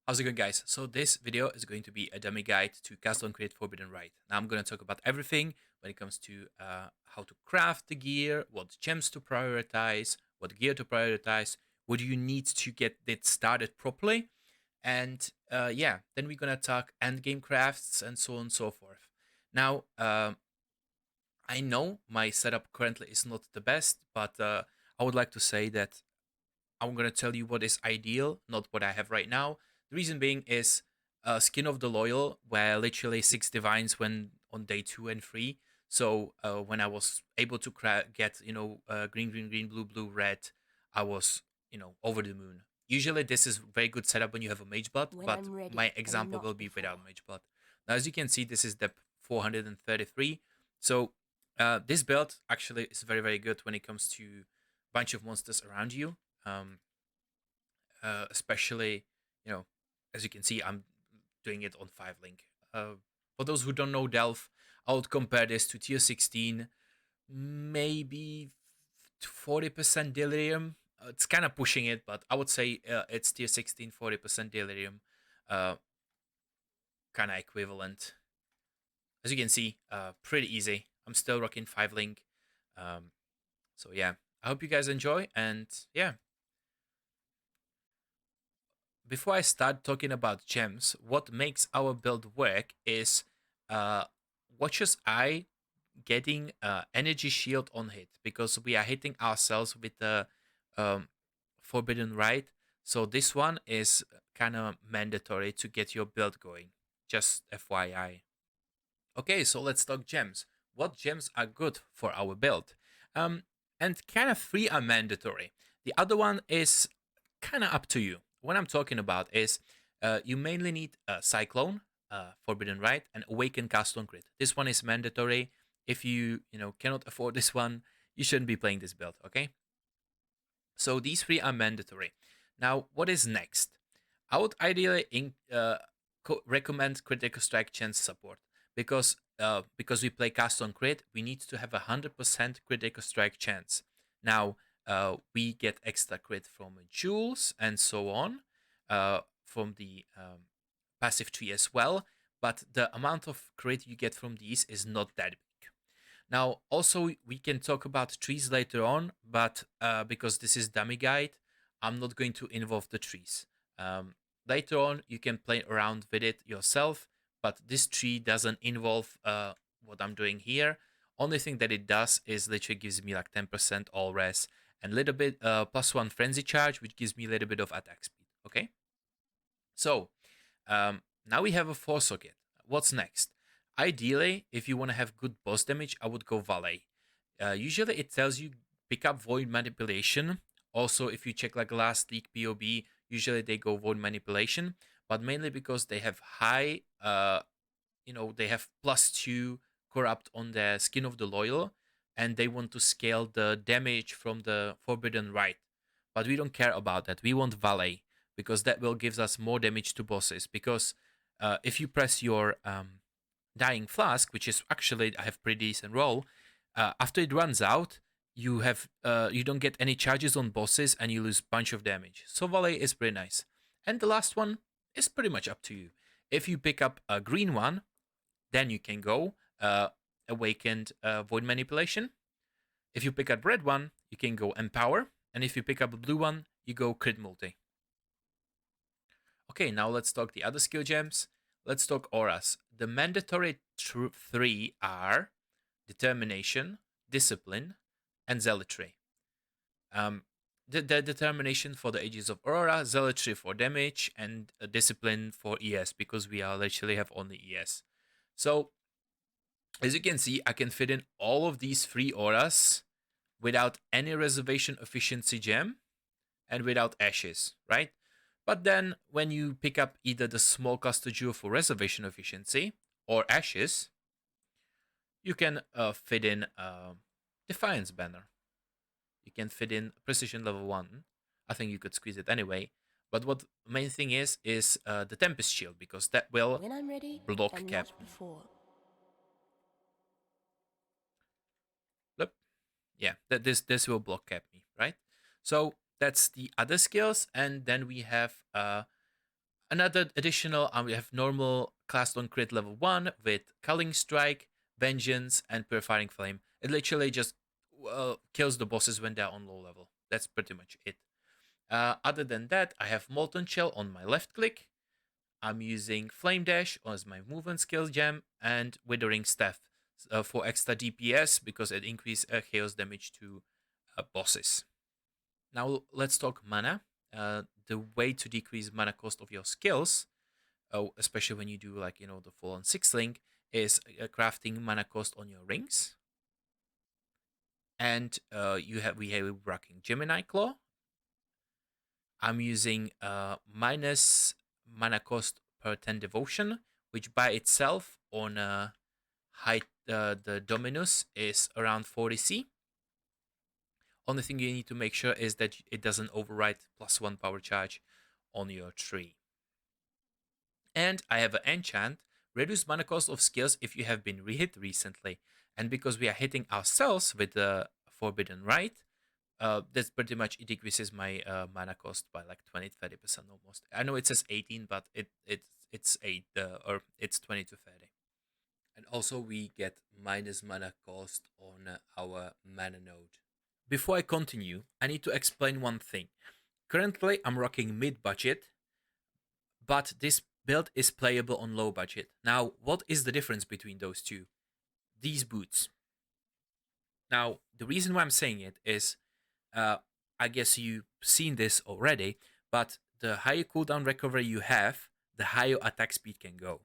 How's it going, guys? So this video is going to be a dummy guide to cast and create Forbidden Rite. Now I'm going to talk about everything when it comes to how to craft the gear, what gems to prioritize, what gear to prioritize, what do you need to get it started properly, and yeah, then we're going to talk endgame crafts and so on and so forth. Now, I know my setup currently is not the best, but I would like to say that I'm going to tell you what is ideal, not what I have right now. The reason being is Skin of the Loyal, where literally 6 divines when on day 2 and 3. So when I was able to get, green, green, green, blue, blue, red, I was, over the moon. Usually this is very good setup when you have a mage blood, When but I'm my ready and example not will be before. without mage blood. Now, as you can see, this is depth 433. So this build actually is very, very good when it comes to bunch of monsters around you. Um, Especially, you know, as you can see, I'm doing it on 5 link. For those who don't know Delph, I would compare this to tier 16, maybe 40% Delirium. It's kind of pushing it, but I would say it's tier 16, 40% Delirium. Uh, kind of equivalent. As you can see, pretty easy. I'm still rocking 5 link. Um, so yeah, I hope you guys enjoy, and yeah, before I start talking about gems, what makes our build work is Watcher's Eye getting energy shield on hit, because we are hitting ourselves with the um, Forbidden Rite. So this one is kind of mandatory to get your build going. Just FYI. Okay, so let's talk gems. What gems are good for our build? Um, and kind of 3 are mandatory. The other one is kind of up to you. What I'm talking about is you mainly need a Cyclone, Forbidden Rite, and Awaken Cast on Crit. This one is mandatory. If you cannot afford this one, you shouldn't be playing this build. Okay, so these 3 are mandatory. Now, what is next? I would ideally recommend Critical Strike Chance support, because we play cast on crit, we need to have 100% Critical Strike chance. Now we get extra crit from jewels and so on, from the passive tree as well, but the amount of crit you get from these is not that big. Now, also, we can talk about trees later on, but because this is dummy guide, I'm not going to involve the trees. Um, Later on, you can play around with it yourself, but this tree doesn't involve what I'm doing here. Only thing that it does is literally gives me like 10% all res and a little bit +1 frenzy charge, which gives me a little bit of attack speed. Okay, so now we have a 4 socket. What's next? Ideally, if you want to have good boss damage, I would go Valet. Usually it tells you pick up Void Manipulation. Also, if you check like last league POB, usually they go Void Manipulation, but mainly because they have high, they have +2 Corrupt on their Skin of the Loyal, and they want to scale the damage from the Forbidden Rite. But we don't care about that. We want Valet, because that will give us more damage to bosses. Because if you press your Dying Flask, which is actually I have pretty decent roll, after it runs out, you don't get any charges on bosses and you lose bunch of damage. So Valet is pretty nice. And the last one is pretty much up to you. If you pick up a green one, then you can go Awakened Void Manipulation. If you pick up red one, you can go Empower. And if you pick up a blue one, you go Crit Multi. Okay, now let's talk the other skill gems. Let's talk auras. The mandatory 3 are Determination, Discipline, and Zealotry. The Determination for the Ages of Aurora, Zealotry for damage, and Discipline for ES, because we are literally have only ES. So, as you can see, I can fit in all of these 3 auras without any reservation efficiency gem and without ashes, right? But then when you pick up either the small cluster jewel for reservation efficiency or ashes, you can fit in Defiance banner. You can fit in precision level 1. I think you could squeeze it anyway. But what main thing is the Tempest shield, because that will When I'm ready block and cap not me. before. Look, yeah, this will block cap me, right? So that's the other skills, and then we have Another additional, we have normal cast on crit level 1 with Culling Strike, Vengeance, and Purifying Flame. It literally just kills the bosses when they're on low level. That's pretty much it. Other than that, I have Molten Shell on my left click. I'm using Flame Dash as my movement skill gem, and Withering Staff for extra DPS because it increases chaos damage to bosses. Now let's talk mana. The way to decrease mana cost of your skills, especially when you do like the full on 6 link, is crafting mana cost on your rings. And we have rocking Gemini Claw. I'm using minus mana cost per 10 devotion, which by itself on the Dominus is around 40C. Only thing you need to make sure is that it doesn't override +1 power charge on your tree. And I have an enchant, reduce mana cost of skills if you have been re-hit recently. And because we are hitting ourselves with the Forbidden Rite, that's pretty much, it decreases my mana cost by like 20-30% almost. I know it says 18, but it's 8 or it's 20 to 30. And also we get minus mana cost on our mana node. Before I continue, I need to explain one thing. Currently, I'm rocking mid-budget, but this build is playable on low budget. Now, what is the difference between those two? These boots. Now, the reason why I'm saying it is, I guess you've seen this already, but the higher cooldown recovery you have, the higher attack speed can go.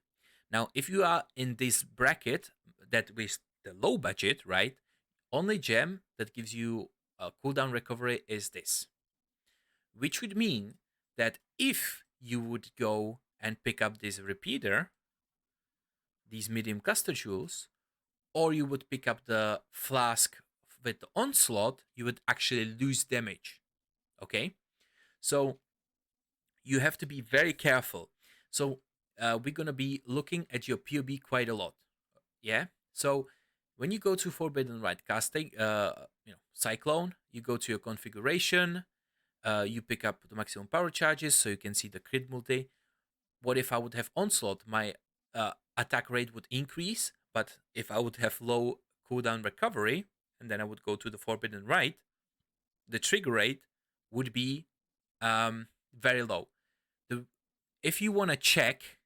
Now, if you are in this bracket that with the low budget, right, only gem that gives you a cooldown recovery is this. Which would mean that if you would go and pick up this repeater, these medium cluster jewels, or you would pick up the flask with the onslaught, you would actually lose damage. Okay? So you have to be very careful. So we're going to be looking at your POB quite a lot. Yeah? So when you go to Forbidden Rite casting, Cyclone, you go to your configuration, you pick up the maximum power charges so you can see the crit multi. What if I would have onslaught? My attack rate would increase, but if I would have low cooldown recovery, and then I would go to the Forbidden Rite, the trigger rate would be very low. If you want to check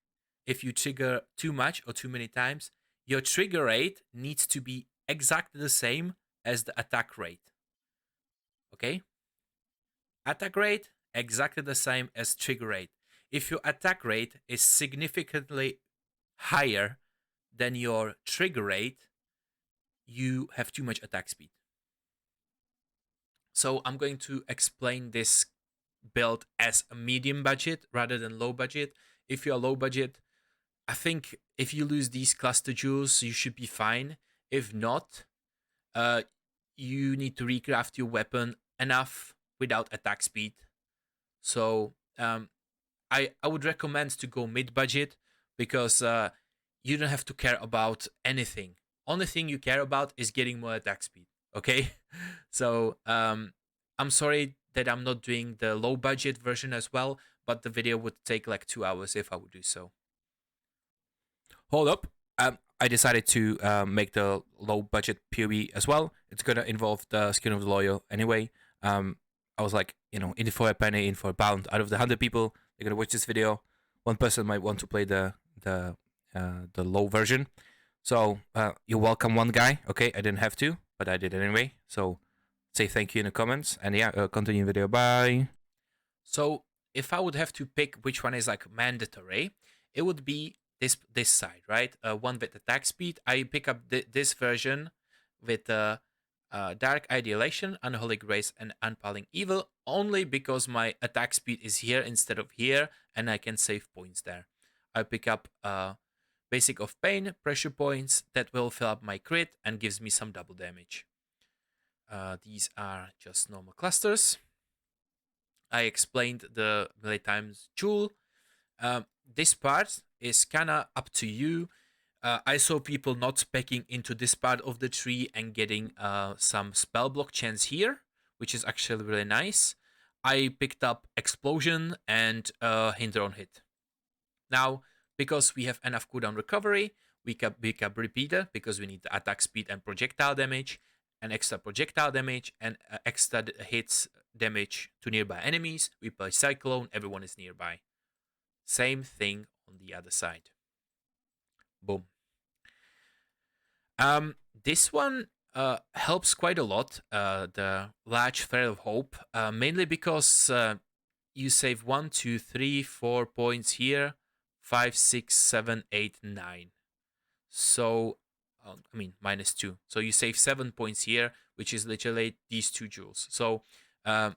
if you trigger too much or too many times, your trigger rate needs to be exactly the same as the attack rate. Okay? Attack rate, exactly the same as trigger rate. If your attack rate is significantly higher than your trigger rate, you have too much attack speed. So I'm going to explain this build as a medium budget rather than low budget. If you're low budget, I think if you lose these cluster jewels, you should be fine. If not, you need to recraft your weapon enough without attack speed. So I would recommend to go mid-budget because you don't have to care about anything. Only thing you care about is getting more attack speed. Okay, so I'm sorry that I'm not doing the low budget version as well, but the video would take like 2 hours if I would do so. Hold up. I decided to make the low budget PoE as well. It's gonna involve the Skin of the Loyal anyway. I was like, in for a penny, in for a pound. Out of the 100 people, they're gonna watch this video. One person might want to play the low version. So you're welcome, one guy. Okay, I didn't have to, but I did anyway. So say thank you in the comments, and yeah, continue video. Bye. So if I would have to pick which one is like mandatory, it would be this side, right? One with attack speed. I pick up this version with Dark Ideation, Unholy Grace, and Unpalling Evil only because my attack speed is here instead of here, and I can save points there. I pick up Basic of Pain, pressure points that will fill up my crit and gives me some double damage. These are just normal clusters. I explained the melee times jewel. This part is kinda up to you. I saw people not speccing into this part of the tree and getting some spell block chance here, which is actually really nice. I picked up Explosion and Hinder on Hit. Now, because we have enough cooldown recovery, we can pick up repeater because we need the attack speed and projectile damage, and extra projectile damage, and extra hits damage to nearby enemies. We play cyclone, everyone is nearby. Same thing on the other side. Boom. This one helps quite a lot. The large thread of hope, mainly because you save 1, 2, 3, 4 points here, 5, 6, 7, 8, 9. So, I mean, -2. So you save 7 points here, which is literally these 2 joules. So I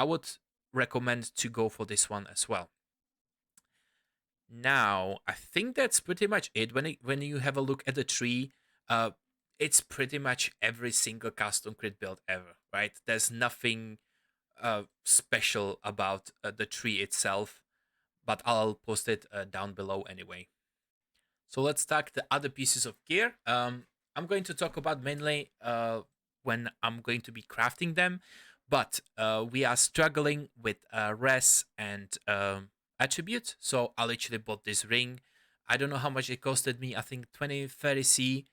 would recommend to go for this one as well. Now, I think that's pretty much it. When you have a look at the tree, it's pretty much every single custom crit build ever, right? There's nothing special about the tree itself, but I'll post it down below anyway. So let's talk the other pieces of gear. I'm going to talk about mainly when I'm going to be crafting them, but we are struggling with res and attribute. So I literally bought this ring. I don't know how much it costed me. I think 2030C.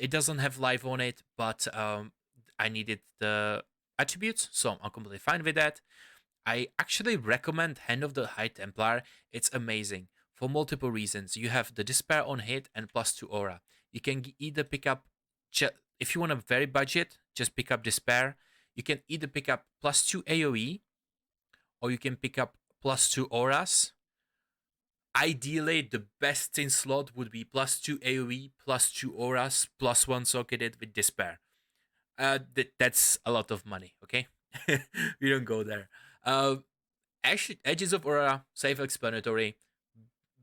It doesn't have live on it, but I needed the attributes, so I'm completely fine with that. I actually recommend Hand of the High Templar. It's amazing for multiple reasons. You have the Despair on hit and +2 aura. You can either pick up, if you want a very budget, just pick up Despair. You can either pick up +2 AoE, or you can pick up +2 auras. Ideally, the best in slot would be +2 AoE, +2 auras, +1 socketed with Despair. That's a lot of money, okay? We don't go there. Edges of Aura, self-explanatory.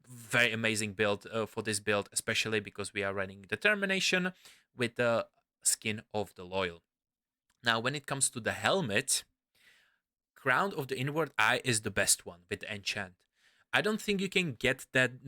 Very amazing build for this build, especially because we are running Determination with the Skin of the Loyal. Now, when it comes to the helmet, Crown of the Inward Eye is the best one with the enchant. I don't think you can get that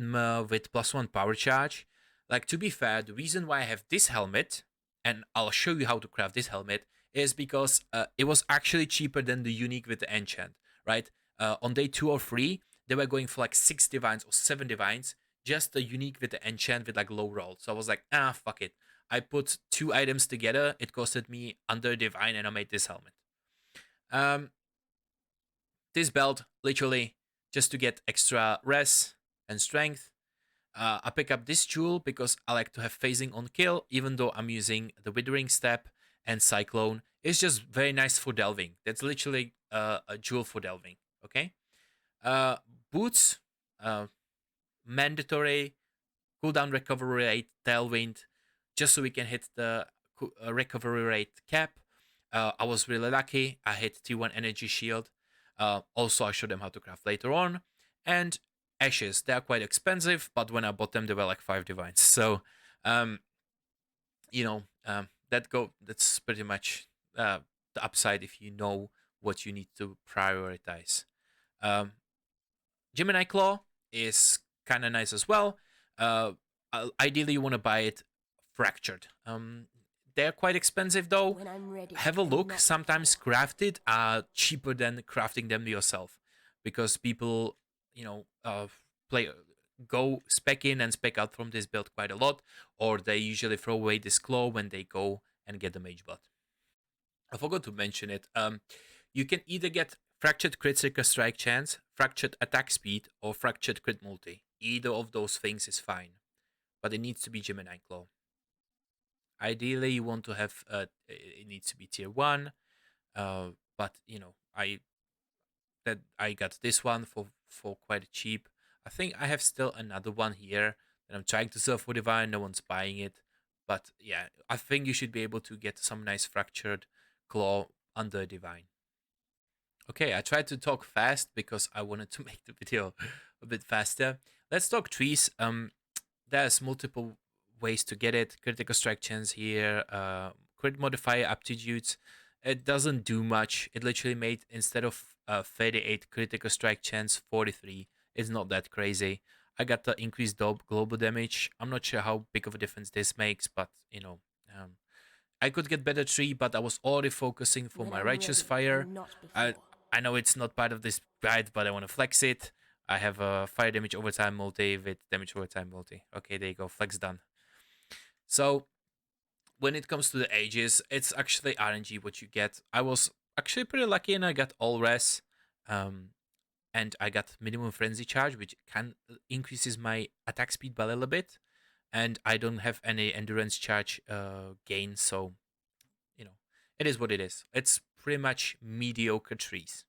with +1 power charge. Like, to be fair, the reason why I have this helmet, and I'll show you how to craft this helmet, is because it was actually cheaper than the unique with the enchant, right? On day 2 or 3, they were going for like 6 divines or 7 divines, just the unique with the enchant with like low roll. So I was like, fuck it. I put 2 items together, it costed me under divine, and I made this helmet. This belt, literally, just to get extra res and strength. I pick up this jewel because I like to have phasing on kill, even though I'm using the Withering Step and Cyclone. It's just very nice for delving. That's literally a jewel for delving, okay? Boots, mandatory, cooldown recovery rate, tailwind, just so we can hit the recovery rate cap. I was really lucky. I hit T1 energy shield. Also, I showed them how to craft later on. And ashes, they are quite expensive, but when I bought them, they were like 5 divines. So, that's pretty much the upside if you know what you need to prioritize. Gemini Claw is kind of nice as well. Ideally, you want to buy it fractured. They're quite expensive though. Have a look. Sometimes crafted are cheaper than crafting them yourself, because people, go spec in and spec out from this build quite a lot, or they usually throw away this claw when they go and get the mage butt. I forgot to mention it. You can either get fractured critical strike chance, fractured attack speed, or fractured crit multi. Either of those things is fine, but it needs to be Gemini Claw. Ideally, you want to have it needs to be tier 1, but I got this one for quite cheap. I think I have still another one here that I'm trying to sell for divine. No one's buying it, but yeah, I think you should be able to get some nice fractured claw under divine. Okay, I tried to talk fast because I wanted to make the video a bit faster. Let's talk trees. There's multiple ways to get it. Critical strike chance here, crit modifier aptitudes. It doesn't do much. It literally made, instead of 38 critical strike chance, 43. It's not that crazy. I got the increased global damage. I'm not sure how big of a difference this makes, but I could get better tree, but I was already focusing for my righteous fire. I know it's not part of this guide, but I want to flex it. I have a fire damage overtime multi with damage overtime multi. Okay, there you go. Flex done. So when it comes to the ages, it's actually RNG what you get. I was actually pretty lucky and I got all res. And I got minimum frenzy charge, which can increases my attack speed by a little bit. And I don't have any endurance charge gain, so you know it is what it is. It's pretty much mediocre trees.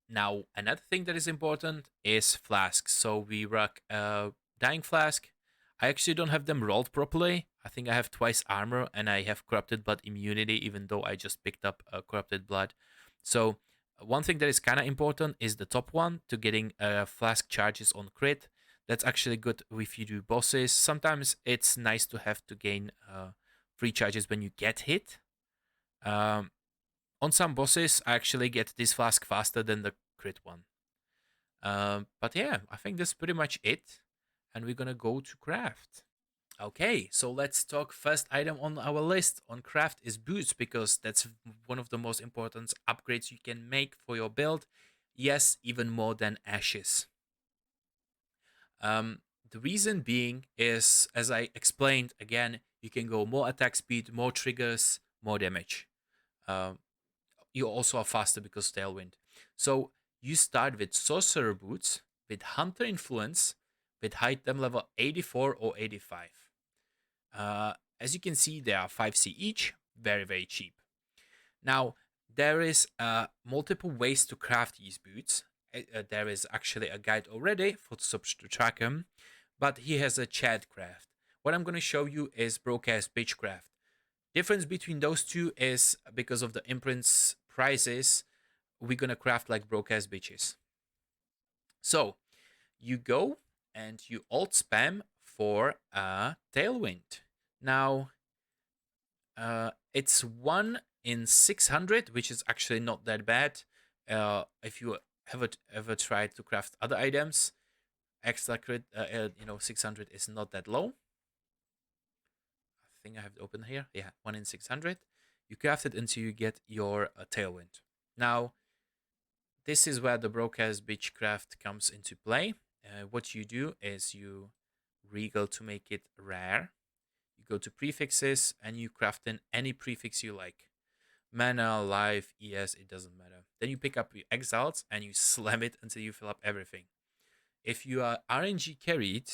Now, another thing that is important is flasks. So we rock dying flask. I actually don't have them rolled properly. I think I have twice armor and I have corrupted blood immunity, even though I just picked up corrupted blood. So one thing that is kind of important is the top one to getting flask charges on crit. That's actually good if you do bosses. Sometimes it's nice to have to gain free charges when you get hit. Um, on some bosses, I actually get this flask faster than the crit one. But yeah, I think that's pretty much it. And we're gonna go to craft. Okay, so let's talk first item on our list on craft is boots, because that's one of the most important upgrades you can make for your build. Yes, even more than ashes. The reason being is, as I explained again, you can go more attack speed, more triggers, more damage. Um, you also are faster because tailwind. So you start with sorcerer boots with hunter influence with item level 84 or 85. As you can see, they are 5C each, very, very cheap. Now, there is multiple ways to craft these boots. There is actually a guide already for to track them, but he has a Chad craft. What I'm going to show you is broadcast bitch craft. Difference between those two is because of the imprints prices, we're going to craft like broadcast bitches. So you go and you alt spam for a tailwind. Now, it's 1 in 600, which is actually not that bad. If you ever tried to craft other items, extra crit, 600 is not that low. I think I have it open here. Yeah, 1 in 600. You craft it until you get your tailwind. Now, this is where the broadcast bitch craft comes into play. What you do is you regal to make it rare. You go to prefixes and you craft in any prefix you like. Mana, life, ES, it doesn't matter. Then you pick up your exiles and you slam it until you fill up everything. If you are RNG carried,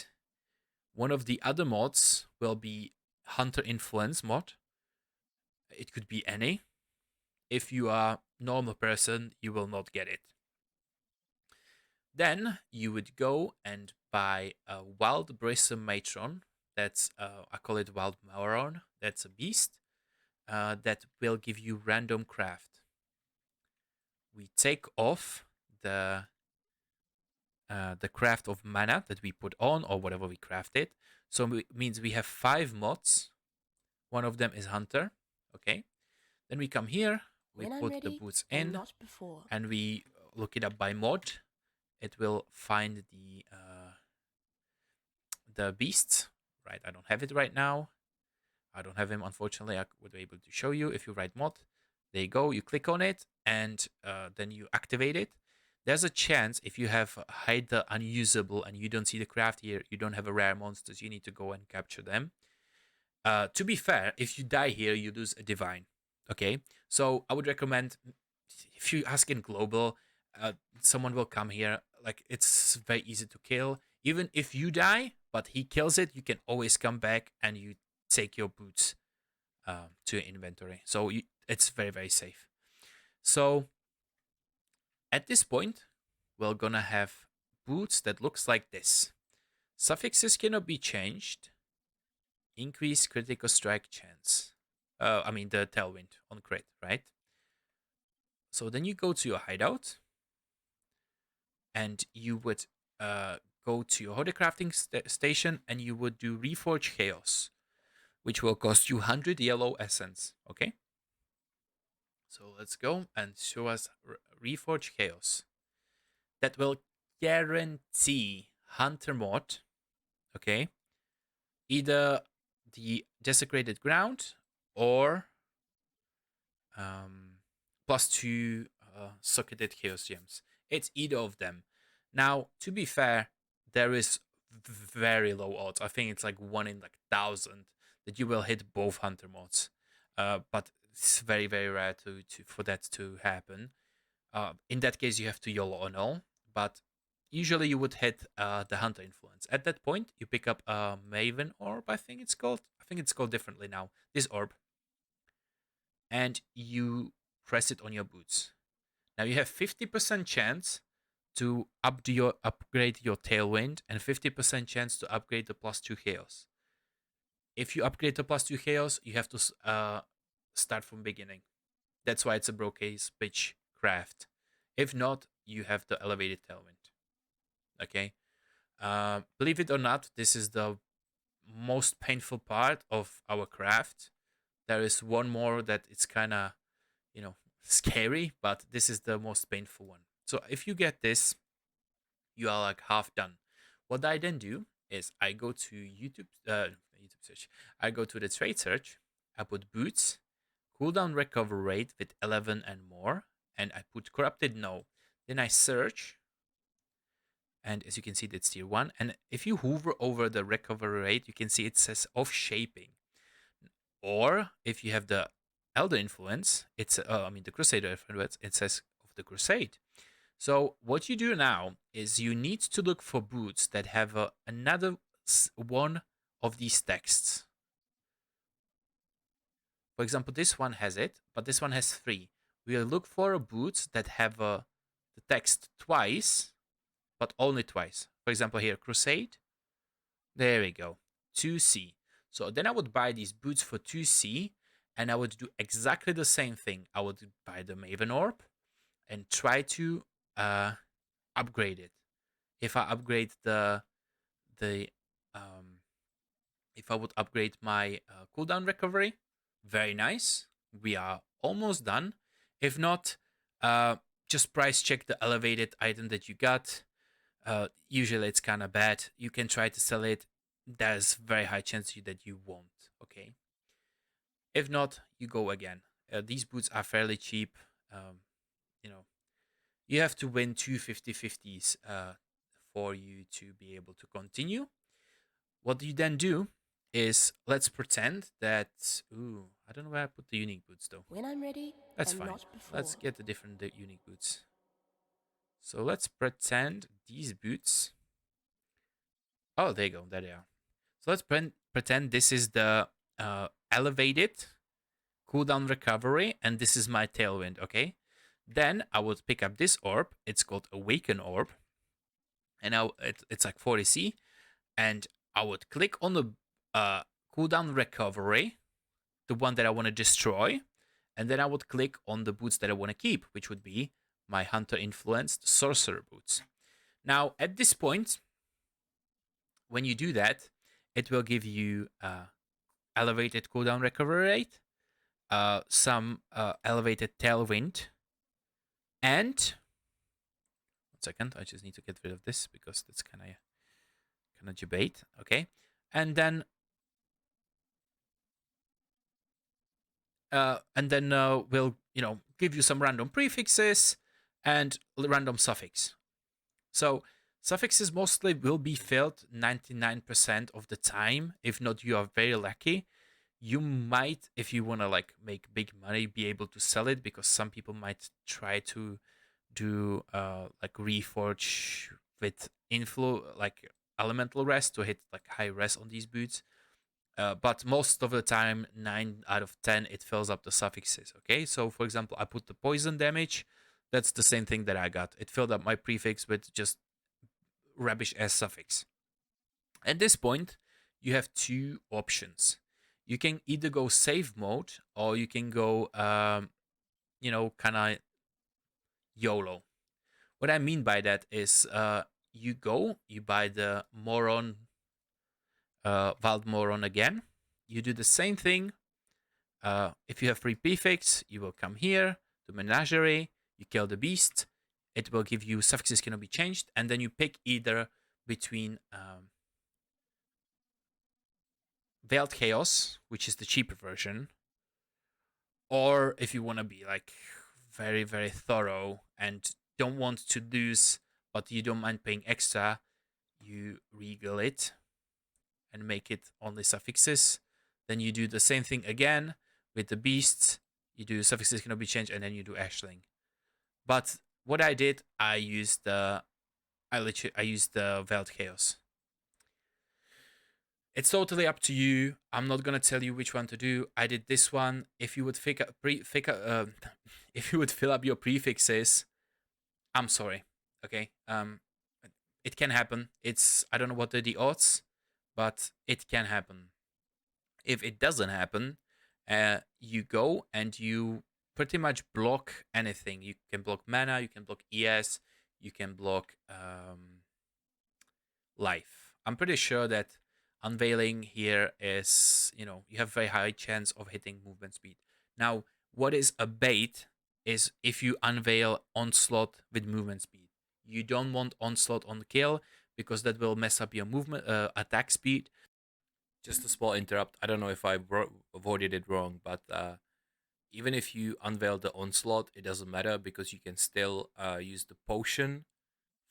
one of the other mods will be Hunter Influence mod. It could be any. If you are normal person, you will not get it. Then you would go and buy a Wild Bristle Matron. That's I call it Wild Mauron. That's a beast that will give you random craft. We take off the craft of mana that we put on or whatever we crafted. So it means we have 5 mods. One of them is Hunter. Okay. Then we come here. We put the boots in, and we look it up by mod. It will find the beasts. Right. I don't have it right now. I don't have him, unfortunately. I would be able to show you if you write mod. There you go. You click on it, and then you activate it. There's a chance if you have hide the unusable and you don't see the craft here, you don't have a rare monsters, you need to go and capture them. To be fair, if you die here, you lose a divine. Okay, so I would recommend if you ask in global, someone will come here. Like it's very easy to kill. Even if you die, but he kills it, you can always come back and you take your boots to your inventory. So it's very, very safe. So at this point, we're gonna have boots that looks like this. Suffixes cannot be changed. Increase critical strike chance. I mean the tailwind on crit, right? So then you go to your hideout, and you would go to your holy crafting station, and you would do Reforge Chaos, which will cost you 100 yellow essence. Okay. So let's go and show us Reforge Chaos. That will guarantee Hunter mod. Okay. Either the desecrated ground or +2 socketed chaos gems. It's either of them. Now, to be fair, there is very low odds. I think it's like 1 in like 1,000 that you will hit both hunter mods. But it's very, very rare for that to happen. In that case, you have to YOLO on all. But usually you would hit the hunter influence. At that point, you pick up a Maven orb, I think it's called. I think it's called differently now. This orb. And you press it on your boots. Now you have 50% chance to upgrade your tailwind and 50% chance to upgrade the +2 chaos. If you upgrade the +2 chaos, you have to start from beginning. That's why it's a brocase bitch craft. If not, you have the elevated tailwind. Okay. Believe it or not, this is the most painful part of our craft. There is one more that it's kind of, scary, but this is the most painful one. So if you get this, you are like half done. What I then do is I go to YouTube search. I go to the trade search. I put boots, cooldown recovery rate with 11 and more, and I put corrupted no. Then I search, and as you can see, that's tier 1. And if you hover over the recovery rate, you can see it says off shaping. Or if you have the Elder influence, it's the Crusader influence, it says of the Crusade. So what you do now is you need to look for boots that have another one of these texts. For example, this one has it, but this one has 3. We'll look for boots that have the text twice, but only twice. For example, here, Crusade. There we go, 2C. So then I would buy these boots for 2C, and I would do exactly the same thing. I would buy the Maven Orb and try to upgrade it. If I upgrade if I would upgrade my cooldown recovery, very nice. We are almost done. If not, just price check the elevated item that you got. Usually it's kind of bad. You can try to sell it. There's very high chance that you won't. Okay. If not, you go again. These boots are fairly cheap. You have to win 2 50-50s for you to be able to continue. What you then do is, let's pretend that... Ooh, I don't know where I put the unique boots though. When I'm ready, that's fine. Let's get the different unique boots. So let's pretend these boots... Oh, there you go. There they are. So let's pretend this is the elevated cooldown recovery, and this is my tailwind, okay? Then I would pick up this orb. It's called Awaken Orb. And now it's like 40C. And I would click on the cooldown recovery, the one that I want to destroy. And then I would click on the boots that I want to keep, which would be my Hunter-influenced Sorcerer boots. Now, at this point, when you do that, it will give you elevated cooldown recovery rate, some elevated tailwind, and... One second, I just need to get rid of this because that's kind of debate. Okay, and then we'll give you some random prefixes and random suffix. So suffixes mostly will be filled 99% of the time. If not, you are very lucky. You might, if you want to like make big money, be able to sell it, because some people might try to do like reforge with like elemental rest to hit like high rest on these boots. But most of the time, 9 out of 10, it fills up the suffixes. Okay, so for example, I put the poison damage. That's the same thing that I got. It filled up my prefix with just rubbish as suffix. At this point, you have 2 options. You can either go save mode, or you can go, kind of YOLO. What I mean by that is, you buy the Moron, Wild Moron again. You do the same thing. If you have free prefix, you will come here to Menagerie, you kill the beast. It will give you suffixes cannot be changed, and then you pick either between Veiled Chaos, which is the cheaper version, or if you want to be like very, very thorough and don't want to lose but you don't mind paying extra, you regal it and make it only suffixes. Then you do the same thing again with the beasts. You do suffixes cannot be changed, and then you do ashling. But what I did, I used the Veld Chaos. It's totally up to you. I'm not gonna tell you which one to do. I did this one. If you would if you would fill up your prefixes, I'm sorry. Okay. It can happen. I don't know what are the odds, but it can happen. If it doesn't happen, you go and you pretty much block anything. You can block mana, you can block ES, you can block life. I'm pretty sure that unveiling here is, you have very high chance of hitting movement speed. Now, what is a bait is if you unveil onslaught with movement speed. You don't want onslaught on kill because that will mess up your movement attack speed. Just a small interrupt. I don't know if I worded it wrong, but even if you unveil the onslaught, it doesn't matter because you can still use the potion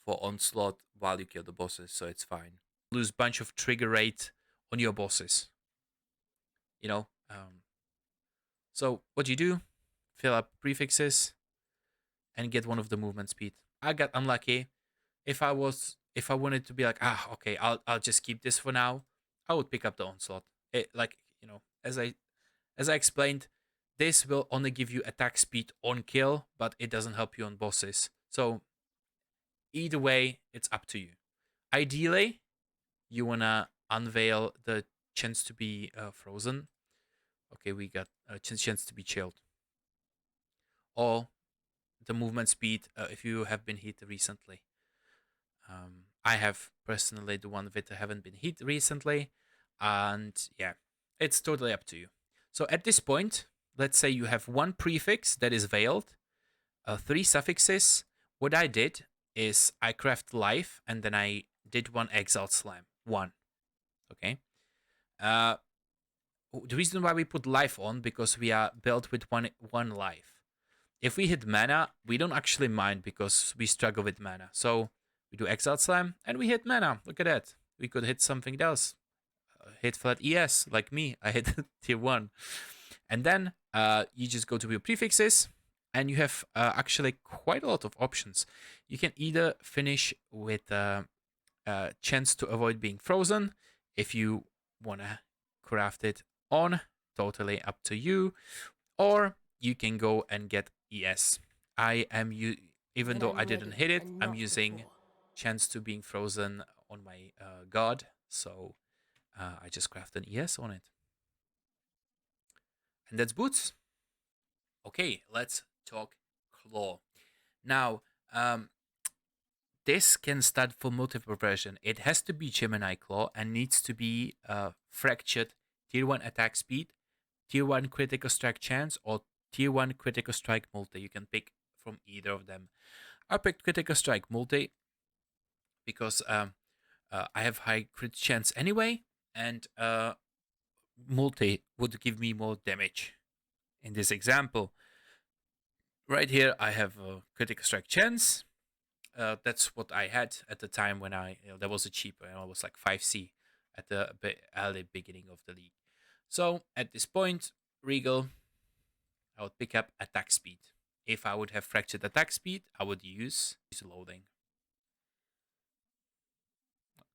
for onslaught while you kill the bosses, so it's fine. Lose bunch of trigger rate on your bosses. So what you do, fill up prefixes and get one of the movement speed. I got unlucky. If I wanted to be like, okay, I'll just keep this for now, I would pick up the onslaught. As I explained, this will only give you attack speed on kill, but it doesn't help you on bosses. So either way, it's up to you. Ideally, you wanna unveil the chance to be frozen. Okay, we got a chance to be chilled. Or the movement speed if you have been hit recently. I have personally the one that I haven't been hit recently, and yeah, it's totally up to you. So at this point, let's say you have one prefix that is veiled, 3 suffixes. What I did is I craft life, and then I did one exile slam. 1. Okay. The reason why we put life on, because we are built with one life. If we hit mana, we don't actually mind because we struggle with mana. So we do exile slam and we hit mana. Look at that. We could hit something else. Hit flat ES like me. I hit tier 1. And then you just go to your prefixes and you have actually quite a lot of options. You can either finish with a chance to avoid being frozen if you want to craft it on, totally up to you, or you can go and get ES. Even though I didn't hit it, I'm using chance to being frozen on my god, so I just craft an ES on it. And that's boots. Okay, let's talk claw. Now, this can start for multiple version. It has to be Gemini Claw and needs to be fractured tier 1 attack speed, tier 1 critical strike chance, or tier 1 critical strike multi. You can pick from either of them. I picked critical strike multi because I have high crit chance anyway, and multi would give me more damage. In this example, right here, I have a critical strike chance. That's what I had at the time when that was a cheaper, and I was like 5C at the early beginning of the league. So at this point, Regal, I would pick up attack speed. If I would have fractured attack speed, I would use loading.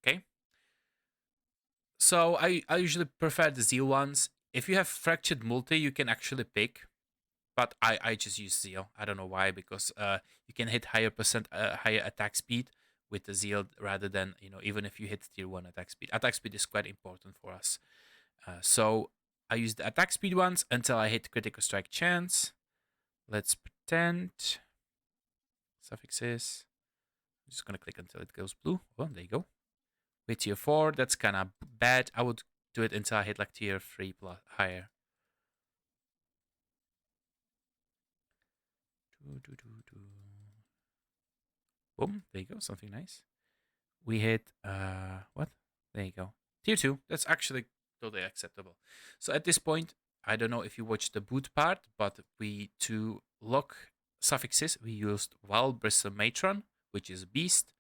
Okay. So I usually prefer the Zeal ones. If you have fractured multi, you can actually pick. But I just use Zeal. I don't know why, because you can hit higher attack speed with the Zeal rather than, even if you hit tier 1 attack speed. Attack speed is quite important for us. So I use the attack speed ones until I hit critical strike chance. Let's pretend. Suffixes. I'm just going to click until it goes blue. Oh, there you go. With tier 4, that's kind of bad. I would do it until I hit like tier 3 plus higher. Boom, there you go, something nice. We hit, what? There you go. Tier 2, that's actually totally acceptable. So at this point, I don't know if you watched the boot part, but to lock suffixes, we used Wild Bristle Matron, which is Beast,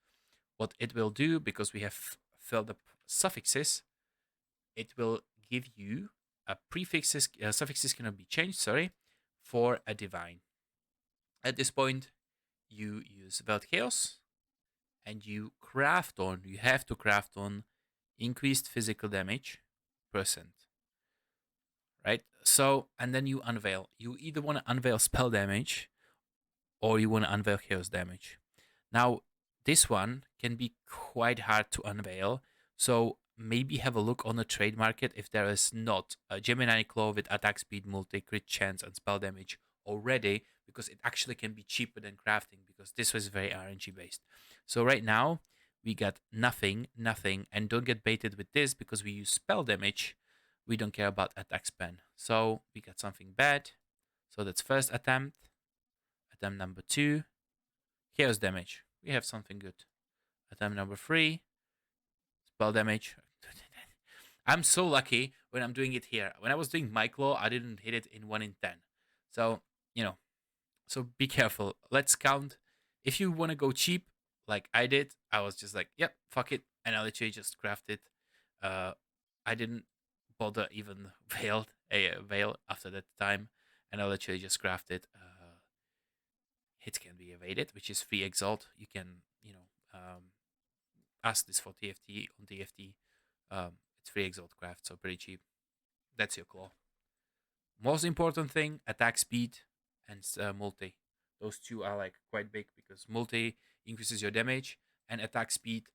what it will do, because we have filled up suffixes, it will give you a prefixes, suffixes cannot be changed, sorry, for a divine. At this point, you use Belt Chaos and you have to craft on increased physical damage percent, right? So, and then you unveil. You either want to unveil spell damage or you want to unveil chaos damage. Now, this one can be quite hard to unveil, so maybe have a look on the trade market if there is not a Gemini Claw with attack speed, multi crit chance, and spell damage already, because it actually can be cheaper than crafting, because this was very RNG based. So right now we got nothing, and don't get baited with this because we use spell damage. We don't care about attack span. So we got something bad. So that's first attempt. Attempt number 2, chaos damage. We have something good. Attempt number 3, spell damage. I'm so lucky when I'm doing it here. When I was doing my claw, I didn't hit it in 1 in 10. So, so be careful. Let's count. If you want to go cheap, like I did, I was just like, yep, fuck it. And I literally just crafted. I didn't bother even veil after that time. And I literally just crafted. Hit can be evaded, which is free exalt. You can, ask this for TFT on TFT. It's free exalt craft, so pretty cheap. That's your claw. Most important thing, attack speed and multi. Those two are like quite big because multi increases your damage and attack speed.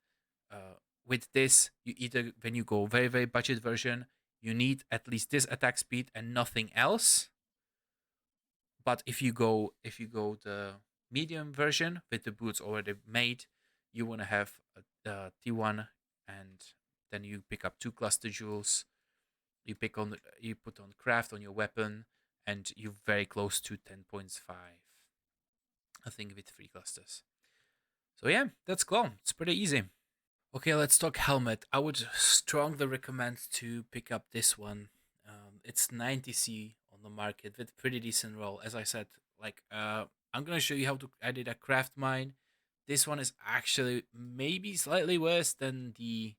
With this, you either, when you go very, very budget version, you need at least this attack speed and nothing else. But if you go the medium version with the boots already made, you want to have a T1, and then you pick up 2 cluster jewels. You put on craft on your weapon, and you're very close to 10.5. I think with 3 clusters. So yeah, that's claw. It's pretty easy. Okay, let's talk helmet. I would strongly recommend to pick up this one. It's 90C on the market with pretty decent roll. As I said, like I'm gonna show you how to edit a craft mine. This one is actually maybe slightly worse than the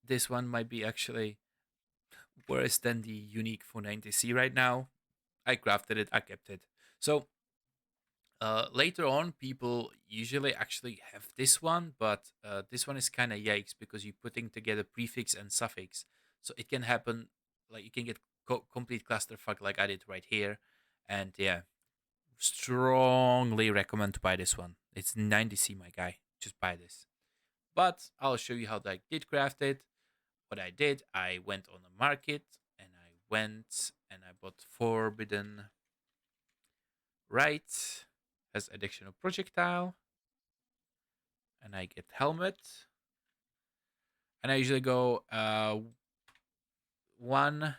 this one might be actually worse than the unique 490C right now. I crafted it, I kept it. So later on, people usually actually have this one, but this one is kind of yikes because you're putting together prefix and suffix. So it can happen, like you can get complete clusterfuck like I did right here. And yeah, strongly recommend to buy this one. It's 90C, my guy. Just buy this. But I'll show you how I did craft it. What I did, I went on the market and I bought Forbidden RITE, has additional projectile, and I get helmet. And I usually go 1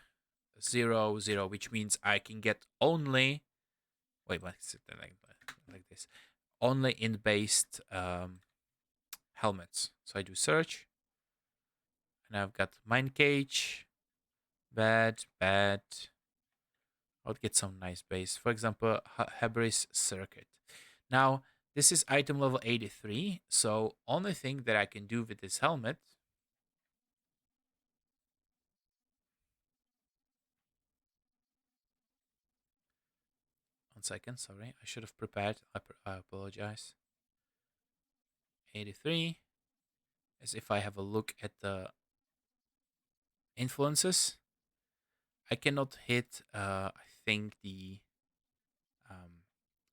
0 0, which means I can get only like this, only in based helmets. So I do search, and I've got mine cage, bad. I would get some nice base. For example, Hebris circuit. Now this is item level 83. So only thing that I can do with this helmet. One second, sorry. I should have prepared. I apologize. 83 is if I have a look at the influences. I cannot hit, I think, the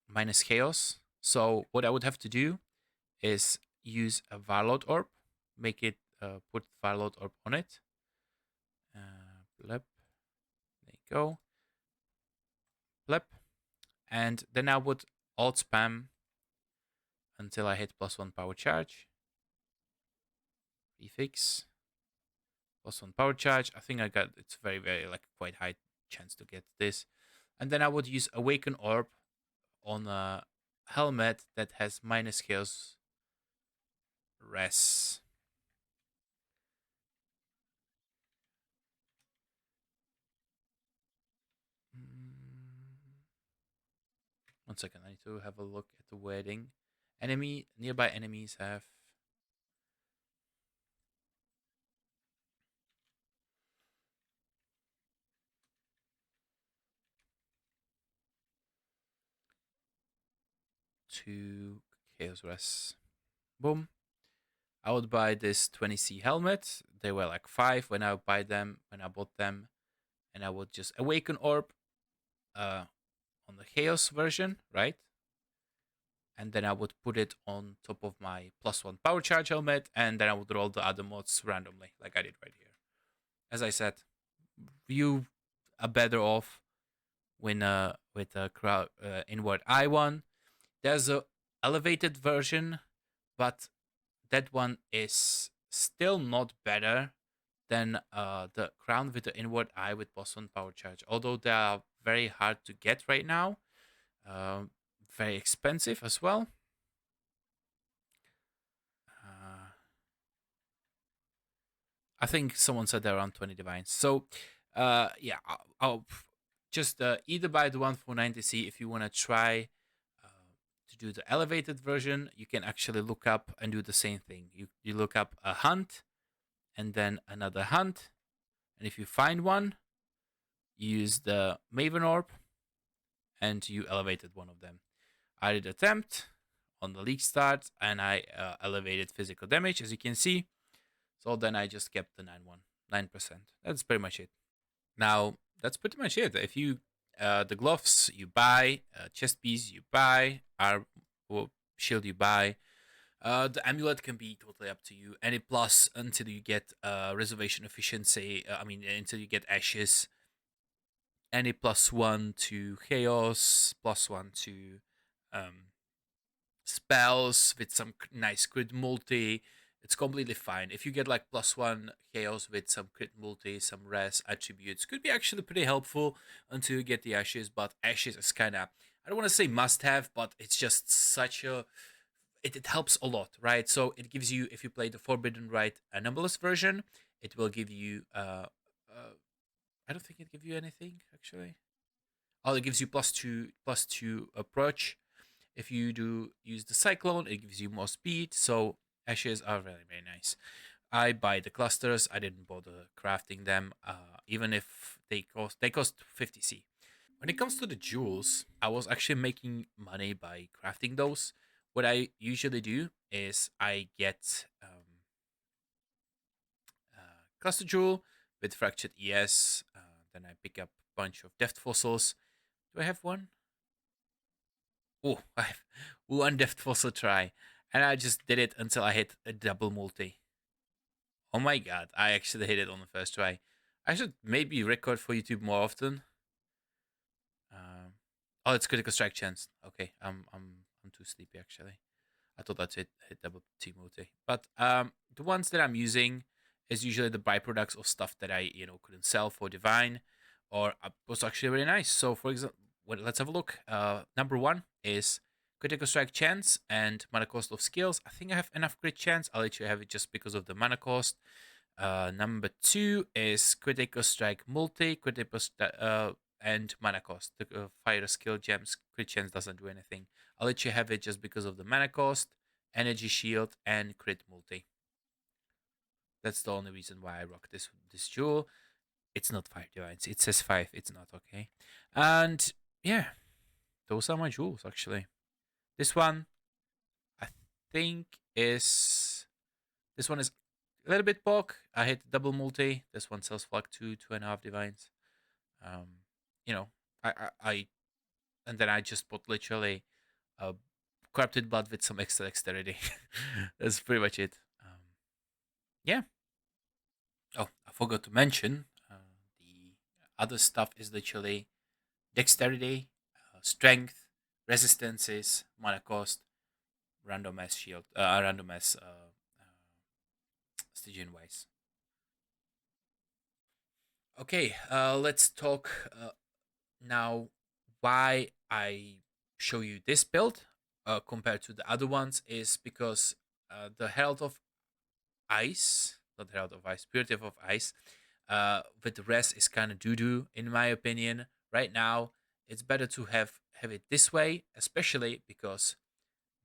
minus chaos. So what I would have to do is use a Varlord orb, make it, put Varlord orb on it. Blep. There you go. Blep. And then I would alt spam until I hit +1 power charge. Prefix. +1 power charge. I think I got, it's very, very, like, quite high chance to get this. And then I would use Awaken Orb on a helmet that has minus chaos res. One second, I need to have a look at the wording. Nearby enemies have. Two chaos res. Boom. I would buy this 20C helmet. They were like 5 when I bought them, and I would just awaken orb uh on the chaos version, right? And then I would put it on top of my +1 power charge helmet, and then I would roll the other mods randomly, like I did right here. As I said, you are better off with a crowd inward eye one. There's a elevated version, but that one is still not better than the crown with the inward eye with +1 power charge. Although they are very hard to get right now, uh, very expensive as well. Uh, I think someone said they're around 20 divines. So, yeah, I'll just either buy the one for 90C if you want to try to do the elevated version. You can actually look up and do the same thing. You look up a hunt and then another hunt, and if you find one, you use the Maven Orb and you elevated one of them. I did attempt on the league start and I elevated physical damage, as you can see. So then I just kept the 9%. That's pretty much it. Now, that's pretty much it. If you, the gloves you buy, chest piece you buy, shield you buy, the amulet can be totally up to you. Any plus until you get reservation efficiency, until you get ashes. Any +1 to chaos, +1 to um, spells with some nice crit multi. It's completely fine. If you get like +1 chaos with some crit multi, some res attributes, could be actually pretty helpful until you get the ashes. But ashes is kind of, I don't want to say must have, but it's just such a, it helps a lot, right? So it gives you, if you play the Forbidden Rite numberless version, it will give you, I don't think it gives you anything actually. Oh, it gives you +2 approach. If you do use the cyclone, it gives you more speed. So ashes are very very nice. I buy the clusters. I didn't bother crafting them, even if they cost 50C. When it comes to the jewels, I was actually making money by crafting those. What I usually do is I get cluster jewel with fractured ES. Then I pick up a bunch of deft fossils. Do I have one? Oh, I have one deft fossil try, and I just did it until I hit a double multi. Oh my god, I actually hit it on the first try. I should maybe record for YouTube more often. Um, oh, it's critical strike chance. Okay, I'm too sleepy actually. I thought that's it, hit double T multi. But the ones that I'm using is usually the byproducts of stuff that I couldn't sell for divine, or was actually really nice. So for example, let's have a look. Number one is critical strike chance and mana cost of skills. I think I have enough crit chance. I'll let you have it just because of the mana cost. Number two is critical strike multi, and mana cost. The fire skill gems crit chance doesn't do anything. I'll let you have it just because of the mana cost, energy shield, and crit multi. That's the only reason why I rock this jewel. It's not 5 divines. It says 5. It's not okay. And yeah, those are my jewels actually. This one, I think is this one is a little bit bulk. I hit double multi. This one sells for like 2.5 divines. Um, you know, I and then I just put literally uh, corrupted blood with some extra dexterity. That's pretty much it. Yeah. Oh, I forgot to mention the other stuff is literally dexterity, strength, resistances, mana cost, random mass shield, random mass Stygian wise. Okay, let's talk now why I show you this build compared to the other ones is because the Herald of Ice, not Herald of Ice, Purity of Ice, with the rest is kind of doo doo in my opinion. Right now, it's better to have it this way, especially because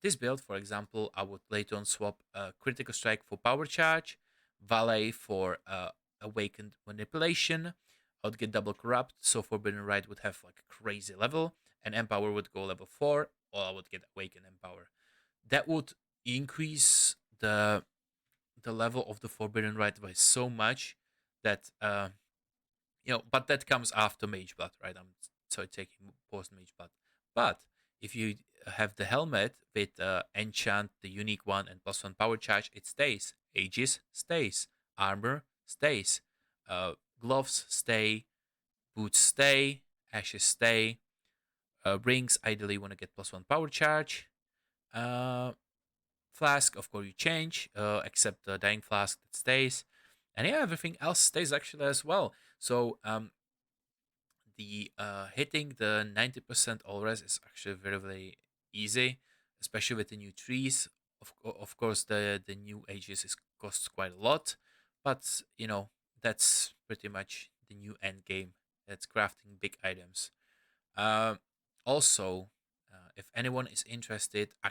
this build, for example, I would later on swap critical strike for power charge, valet for awakened manipulation. I would get double corrupt, so forbidden rite would have like a crazy level, and empower would go level 4, or I would get awakened empower. That would increase the level of the forbidden rite by so much that but that comes after mage blood, right? I'm so taking post mage blood. But if you have the helmet with enchant, the unique one, and +1 power charge, it stays. Aegis stays. Armor stays. Gloves stay. Boots stay. Ashes stay. Rings, ideally, you want to get +1 power charge. Uh, Flask, of course, you change, except the dying flask that stays. And yeah, everything else stays actually as well. So the hitting the 90% all res is actually very, very easy, especially with the new trees. Of course, the new ages is costs quite a lot, but that's pretty much the new end game. That's crafting big items. Um, Also, if anyone is interested, I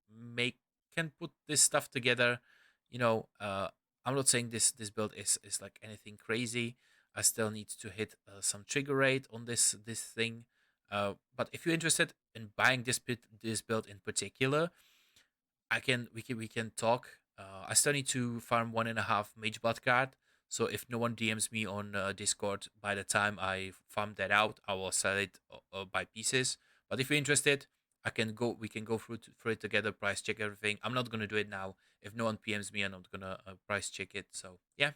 make can put this stuff together. I'm not saying this build is like anything crazy. I still need to hit some trigger rate on this thing. But if you're interested in buying this build in particular, we can talk. I still need to farm 1.5 mage blood card. So if no one DMs me on Discord by the time I farm that out, I will sell it by pieces. But if you're interested, I can go. We can go through it together. Price check everything. I'm not gonna do it now. If no one PMs me, I'm not gonna price check it. So yeah,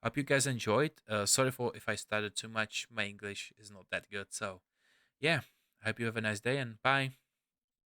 hope you guys enjoyed. Sorry for if I started too much. My English is not that good. So yeah, I hope you have a nice day and bye.